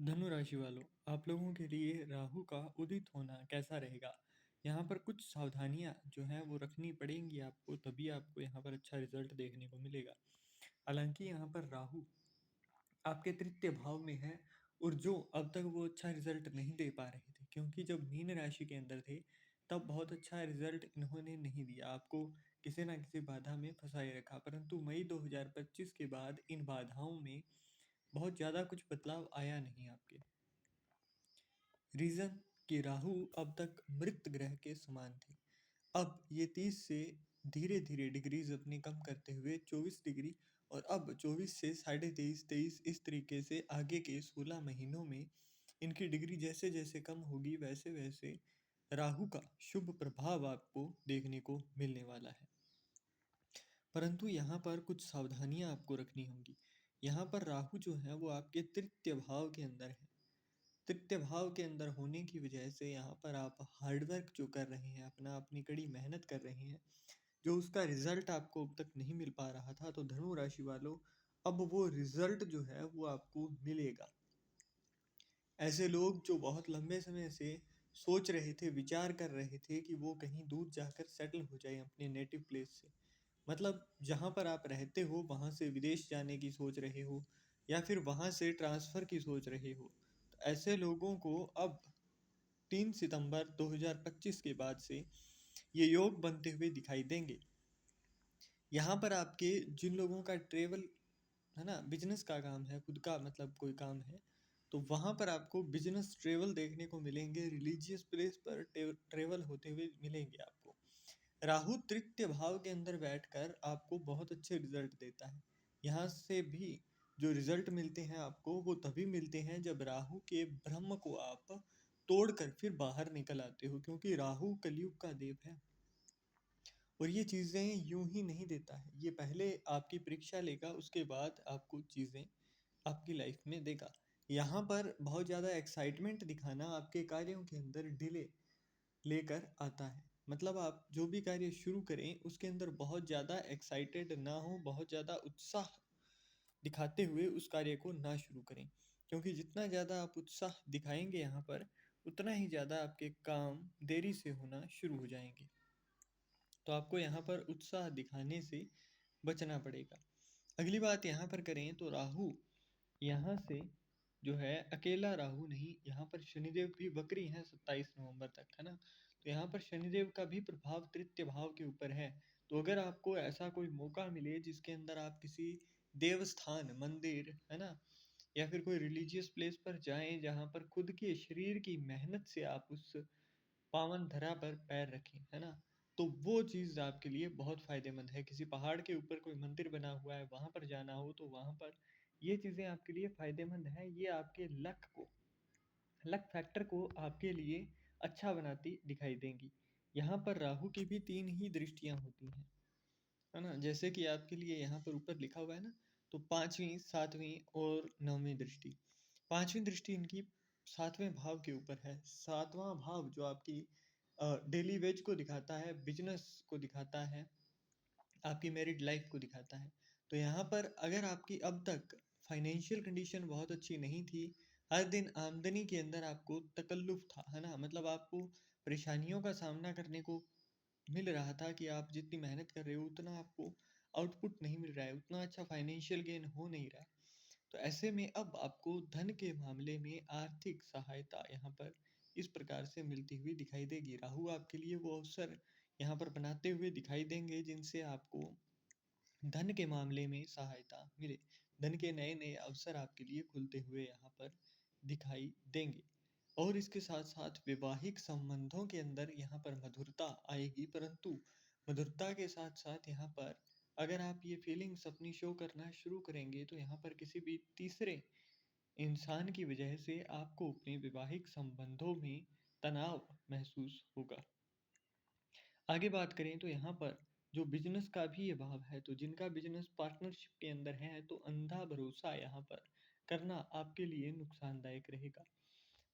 धनु राशि वालों, आप लोगों के लिए राहु का उदित होना कैसा रहेगा? यहाँ पर कुछ सावधानियाँ जो हैं वो रखनी पड़ेंगी आपको, तभी आपको यहाँ पर अच्छा रिजल्ट देखने को मिलेगा। हालांकि यहाँ पर राहु आपके तृतीय भाव में है, और जो अब तक वो अच्छा रिजल्ट नहीं दे पा रहे थे, क्योंकि जब मीन राशि के अंदर थे तब बहुत अच्छा रिजल्ट इन्होंने नहीं दिया आपको। किसी ना किसी बाधा में फंसाए रखा, परंतु मई 2025 के बाद इन बाधाओं में बहुत ज़्यादा कुछ बदलाव आया नहीं आपके। रीजन कि राहु अब तक मृत ग्रह के समान थे। अब ये 30 से धीरे धीरे डिग्रीज अपनी कम करते हुए 24 डिग्री, और अब 24 से 23.5 23 इस तरीके से आगे के 16 महीनों में इनकी डिग्री जैसे जैसे कम होगी, वैसे वैसे राहु का शुभ प्रभाव आपको देखने को मिलने वाला है। परंतु यहाँ पर कुछ सावधानियां आपको रखनी होंगी। यहाँ पर राहु जो है वो आपके तृतीय भाव के अंदर है। तृतीय भाव के अंदर होने की वजह से यहाँ पर आप हार्डवर्क जो कर रहे हैं, अपनी कड़ी मेहनत कर रहे हैं, जो उसका रिजल्ट आपको अब तक नहीं मिल पा रहा था, तो धनु राशि वालों, अब वो रिजल्ट जो है वो आपको मिलेगा। ऐसे लोग जो बहुत लंबे समय से सोच रहे थे, विचार कर रहे थे कि वो कहीं दूर जाकर सेटल हो जाए अपने नेटिव प्लेस से, मतलब जहाँ पर आप रहते हो वहाँ से विदेश जाने की सोच रहे हो, या फिर वहाँ से ट्रांसफ़र की सोच रहे हो, तो ऐसे लोगों को अब 3 सितंबर 2025 के बाद से ये योग बनते हुए दिखाई देंगे। यहाँ पर आपके जिन लोगों का ट्रेवल है ना, बिजनेस का काम है, खुद का मतलब कोई काम है, तो वहाँ पर आपको बिजनेस ट्रेवल देखने को मिलेंगे, रिलीजियस प्लेस पर ट्रेवल होते हुए मिलेंगे आपको। राहु तृतीय भाव के अंदर बैठकर आपको बहुत अच्छे रिजल्ट देता है। यहाँ से भी जो रिजल्ट मिलते हैं आपको, वो तभी मिलते हैं जब राहु के ब्रह्म को आप तोड़कर फिर बाहर निकल आते हो, क्योंकि राहु कलयुग का देव है। और ये चीज़ें यूं ही नहीं देता है, ये पहले आपकी परीक्षा लेगा, उसके बाद आपको चीज़ें आपकी लाइफ में देगा। यहाँ पर बहुत ज़्यादा एक्साइटमेंट दिखाना आपके कार्यों के अंदर डिले लेकर आता है। मतलब आप जो भी कार्य शुरू करें उसके अंदर बहुत ज़्यादा एक्साइटेड ना हो, बहुत ज़्यादा उत्साह दिखाते हुए उस कार्य को ना शुरू करें, क्योंकि जितना ज़्यादा आप उत्साह दिखाएंगे यहाँ पर, उतना ही ज़्यादा आपके काम देरी से होना शुरू हो जाएंगे। तो आपको यहाँ पर उत्साह दिखाने से बचना पड़ेगा। अगली बात यहाँ पर करें तो राहु यहाँ से जो है, अकेला राहु नहीं, यहाँ पर शनिदेव भी वक्री हैं 27 नवंबर तक, है ना। तो यहाँ पर शनिदेव का भी प्रभाव तृतीय भाव के ऊपर है। तो अगर आपको ऐसा कोई मौका मिले जिसके अंदर आप किसी देवस्थान, मंदिर, है ना, या फिर कोई रिलीजियस प्लेस पर जाएं, जहाँ पर खुद के शरीर की मेहनत से आप उस पावन धरा पर पैर रखें, है ना, तो वो चीज़ आपके लिए बहुत फायदेमंद है। किसी पहाड़ के ऊपर कोई मंदिर बना हुआ है, वहां पर जाना हो तो वहां पर ये चीज़ें आपके लिए फायदेमंद है। ये आपके लक फैक्टर को आपके लिए अच्छा बनाती दिखाई देंगी। यहाँ पर राहु की भी तीन ही दृष्टियां होती हैं, है ना, जैसे कि आपके लिए यहाँ पर ऊपर लिखा हुआ है ना, तो पांचवी, सातवीं और नौवीं दृष्टि। पांचवी दृष्टि इनकी सातवें भाव के ऊपर है। सातवां भाव जो आपकी डेली वेज को दिखाता है, बिजनेस को दिखाता है, आपकी मैरिड लाइफ को दिखाता है। तो यहाँ पर अगर आपकी अब तक फाइनेंशियल कंडीशन बहुत अच्छी नहीं थी, हर दिन आमदनी के अंदर आपको तकल्लुफ था, है ना, मतलब आपको परेशानियों का सामना करने को मिल रहा था कि आप जितनी मेहनत कर रहे हो उतना आपको आउटपुट नहीं मिल रहा है, उतना अच्छा फाइनेंशियल गेन हो नहीं रहा है। तो ऐसे में अब आपको धन के मामले में आर्थिक सहायता यहाँ पर इस प्रकार से मिलती हुई दिखाई देगी। राहु आपके लिए वो अवसर यहाँ पर बनाते हुए दिखाई देंगे जिनसे आपको धन के मामले में सहायता मिले। धन के नए नए अवसर आपके लिए खुलते हुए यहाँ पर दिखाई देंगे। और इसके साथ साथ वैवाहिक संबंधों के अंदर यहाँ पर मधुरता आएगी, परंतु मधुरता के साथ साथ यहाँ पर अगर आप ये फीलिंग्स अपनी शो करना शुरू करेंगे, तो यहाँ पर किसी भी तीसरे इंसान की वजह से आपको अपने वैवाहिक संबंधों में तनाव महसूस होगा। आगे बात करें तो यहाँ पर जो बिजनेस का भी ये भाव है, तो जिनका बिजनेस पार्टनरशिप के अंदर है, तो अंधा भरोसा यहाँ पर करना आपके लिए नुकसानदायक रहेगा।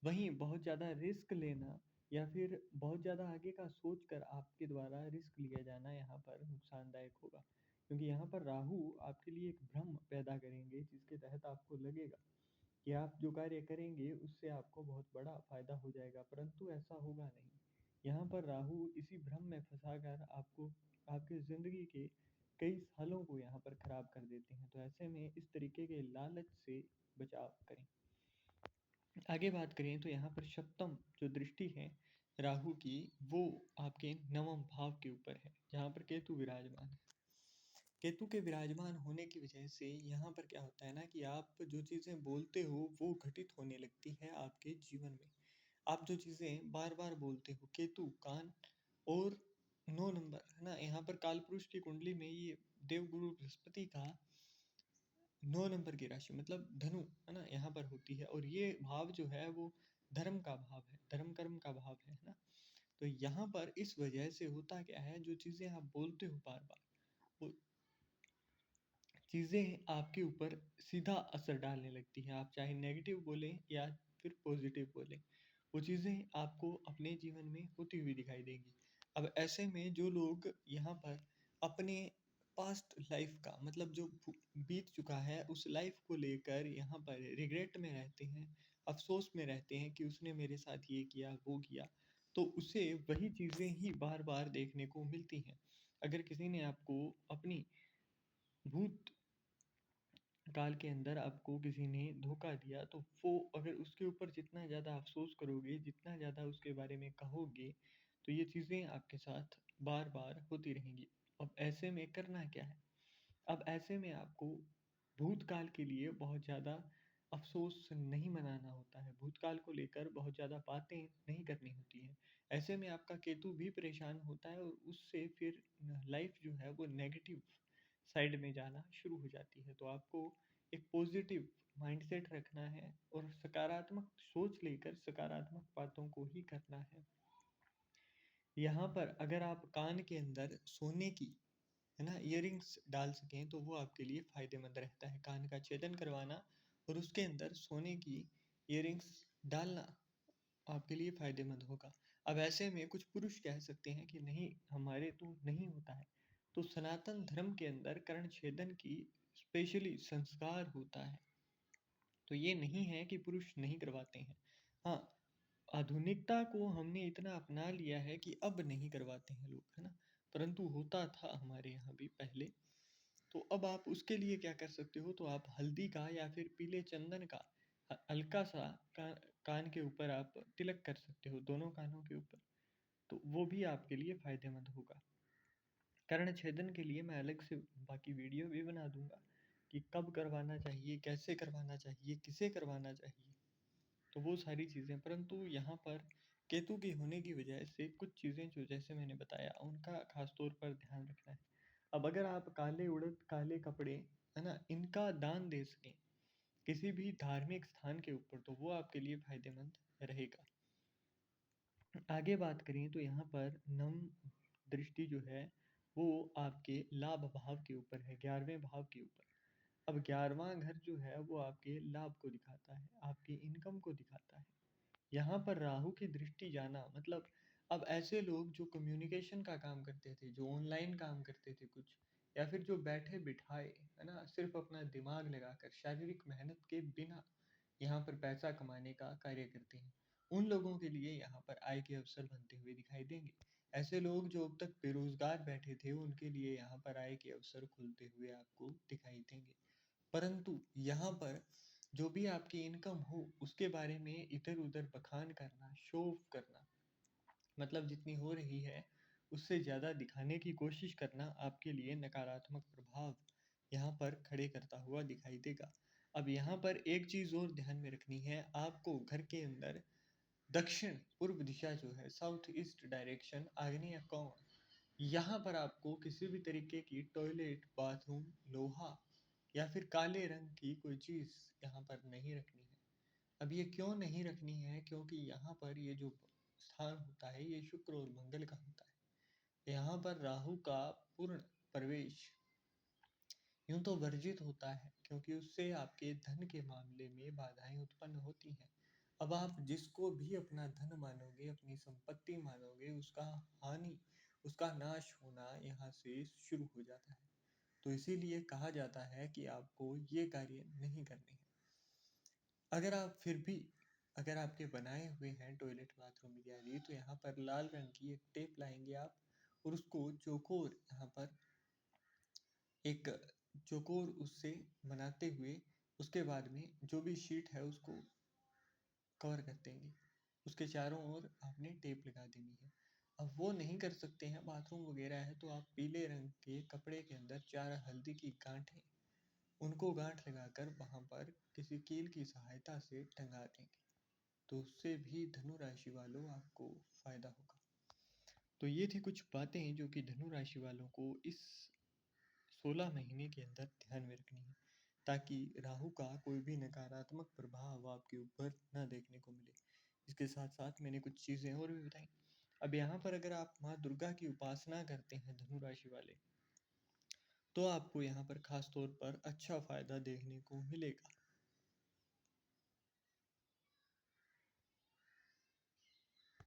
वहीं बहुत ज़्यादा रिस्क लेना या फिर बहुत ज़्यादा आगे का सोच कर आपके द्वारा रिस्क लिया जाना यहाँ पर नुकसानदायक होगा, क्योंकि यहाँ पर राहु आपके लिए एक भ्रम पैदा करेंगे जिसके तहत आपको लगेगा कि आप जो कार्य करेंगे उससे आपको बहुत बड़ा फायदा हो जाएगा, परंतु ऐसा होगा नहीं। यहाँ पर राहु इसी भ्रम में फंसाकर आपको आपकी ज़िंदगी के कई सालों को यहाँ पर खराब कर देते हैं। तो ऐसे में इस तरीके के लालच से बचाव करें। आगे बात करें तो यहाँ पर सप्तम जो दृष्टि है राहु की, वो आपके नवम भाव के ऊपर है, जहाँ पर केतु विराजमान है। केतु के विराजमान होने की वजह से यहाँ पर क्या होता है ना कि आप जो चीज़ें बोलते हो वो घटित होने लगती है आपके जीवन में। आप जो चीज़ें बार बार बोलते हो, केतु कान और 9 नंबर है ना, यहाँ पर कालपुरुष की कुंडली में ये देवगुरु बृहस्पति का 9 नंबर की राशि मतलब धनु है ना, यहाँ पर होती है। और ये भाव जो है वो धर्म का भाव है, धर्म कर्म का भाव है ना। तो यहाँ पर इस वजह से होता क्या है, जो चीज़ें आप बोलते हो बार बार वो चीज़ें आपके ऊपर सीधा असर डालने लगती हैं। आप चाहे नेगेटिव बोलें या फिर पॉजिटिव बोलें, वो चीज़ें आपको अपने जीवन में होती हुई दिखाई देंगी। अब ऐसे में जो लोग यहाँ पर अपने पास्ट लाइफ का मतलब जो बीत चुका है उस लाइफ को लेकर यहाँ पर रिग्रेट में रहते हैं, अफसोस में रहते हैं कि उसने मेरे साथ ये किया वो किया, तो उसे वही चीज़ें ही बार बार देखने को मिलती हैं। अगर किसी ने आपको अपनी भूत काल के अंदर आपको किसी ने धोखा दिया, तो वो अगर उसके ऊपर जितना ज़्यादा अफ़सोस करोगे, जितना ज़्यादा उसके बारे में कहोगे, तो ये चीज़ें आपके साथ बार-बार होती रहेंगी। अब ऐसे में करना क्या है? अब ऐसे में आपको भूतकाल के लिए बहुत ज़्यादा अफ़सोस नहीं मनाना होता है, भूतकाल को लेकर बहुत ज़्यादा बातें नहीं करनी होती हैं। ऐसे में आपका केतु भी परेशान होता है और उससे फिर लाइफ़ जो है वो नेगेटिव साइड में जाना शुरू हो जाती है। तो आपको एक पॉजिटिव माइंडसेट रखना है और सकारात्मक सोच लेकर सकारात्मक बातों को ही करना है। यहाँ पर अगर आप कान के अंदर सोने की है ना इयररिंग्स डाल सकें तो वो आपके लिए फ़ायदेमंद रहता है। कान का छेदन करवाना और उसके अंदर सोने की इयररिंग्स डालना आपके लिए फ़ायदेमंद होगा। अब ऐसे में कुछ पुरुष कह सकते हैं कि नहीं, हमारे तो नहीं होता है। तो सनातन धर्म के अंदर कर्ण छेदन की स्पेशली संस्कार होता है। तो ये नहीं है कि पुरुष नहीं करवाते हैं। हाँ, आधुनिकता को हमने इतना अपना लिया है कि अब नहीं करवाते हैं लोग, है ना? परंतु होता था हमारे यहाँ भी पहले। तो अब आप उसके लिए क्या कर सकते हो, तो आप हल्दी का या फिर पीले चंदन का हल्का सा कान के ऊपर आप तिलक कर सकते हो, दोनों कानों के ऊपर। तो वो भी आपके लिए फ़ायदेमंद होगा। कर्ण छेदन के लिए मैं अलग से बाकी वीडियो भी बना दूंगा कि कब करवाना चाहिए, कैसे करवाना चाहिए, किसे करवाना चाहिए, तो वो सारी चीज़ें। परंतु यहाँ पर केतु की होने की वजह से कुछ चीज़ें जो जैसे मैंने बताया उनका खास तौर पर ध्यान रखना है। अब अगर आप काले उड़द, काले कपड़े है ना, इनका दान दे सकें किसी भी धार्मिक स्थान के ऊपर, तो वो आपके लिए फायदेमंद रहेगा। आगे बात करें तो यहाँ पर नम दृष्टि जो है वो आपके लाभ भाव के ऊपर है, 11वें भाव के ऊपर। अब 11वां घर जो है वो आपके लाभ को दिखाता है, आपकी इनकम को दिखाता है। यहाँ पर राहु की दृष्टि जाना मतलब अब ऐसे लोग जो कम्युनिकेशन का काम करते थे, जो ऑनलाइन काम करते थे कुछ, या फिर जो बैठे बिठाए है ना सिर्फ अपना दिमाग लगाकर शारीरिक मेहनत के बिना यहाँ पर पैसा कमाने का कार्य करते हैं, उन लोगों के लिए यहाँ पर आय के अवसर बनते हुए दिखाई देंगे। ऐसे लोग जो अब तक बेरोजगार बैठे थे उनके लिए यहाँ पर आय के अवसर खुलते हुए आपको दिखाई देंगे। परंतु यहाँ पर जो भी आपकी इनकम हो उसके बारे में इधर उधर बखान करना, शो ऑफ करना, मतलब जितनी हो रही है उससे ज़्यादा दिखाने की कोशिश करना आपके लिए नकारात्मक प्रभाव यहाँ पर खड़े करता हुआ दिखाई देगा। अब यहाँ पर एक चीज़ और ध्यान में रखनी है, आपको घर के अंदर दक्षिण पूर्व दिशा जो है साउथ ईस्ट डायरेक्शन आग्नेय कोण, यहाँ पर आपको किसी भी तरीके की टॉयलेट, बाथरूम, लोहा या फिर काले रंग की कोई चीज़ यहाँ पर नहीं रखनी है। अब ये क्यों नहीं रखनी है, क्योंकि यहाँ पर ये जो स्थान होता है ये शुक्र और मंगल का होता है। यहाँ पर राहु का पूर्ण प्रवेश यूं तो वर्जित होता है, क्योंकि उससे आपके धन के मामले में बाधाएं उत्पन्न होती हैं। अब आप जिसको भी अपना धन मानोगे, अपनी संपत्ति मानोगे, उसका हानि, उसका नाश होना यहाँ से शुरू हो जाता है। तो इसीलिए कहा जाता है कि आपको ये कार्य नहीं करने हैं। अगर आप फिर भी अगर आपके बनाए हुए हैं टॉयलेट बाथरूम इत्यादि, तो यहाँ पर लाल रंग की एक टेप लाएंगे आप, और उसको चौकोर यहाँ पर एक चौकोर उससे बनाते हुए उसके बाद में जो भी शीट है उसको कवर कर देंगे। उसके चारों ओर आपने टेप लगा देनी है। अब वो नहीं कर सकते हैं, बाथरूम वगैरह है, तो आप पीले रंग के कपड़े के अंदर 4 हल्दी की गांठें, उनको गांठ लगाकर वहाँ पर किसी कील की सहायता से टंगा देंगे। तो उससे भी धनु राशि वालों आपको फायदा होगा। तो ये थी कुछ बातें जो कि धनु राशि वालों को इस 16 महीने के अंदर ध्यान में रखनी है, ताकि राहु का कोई भी नकारात्मक प्रभाव आपके ऊपर ना देखने को मिले। इसके साथ साथ मैंने कुछ चीज़ें और भी बताई। अब यहाँ पर अगर आप माँ दुर्गा की उपासना करते हैं धनु राशि वाले, तो आपको यहाँ पर खास तौर पर अच्छा फायदा देखने को मिलेगा।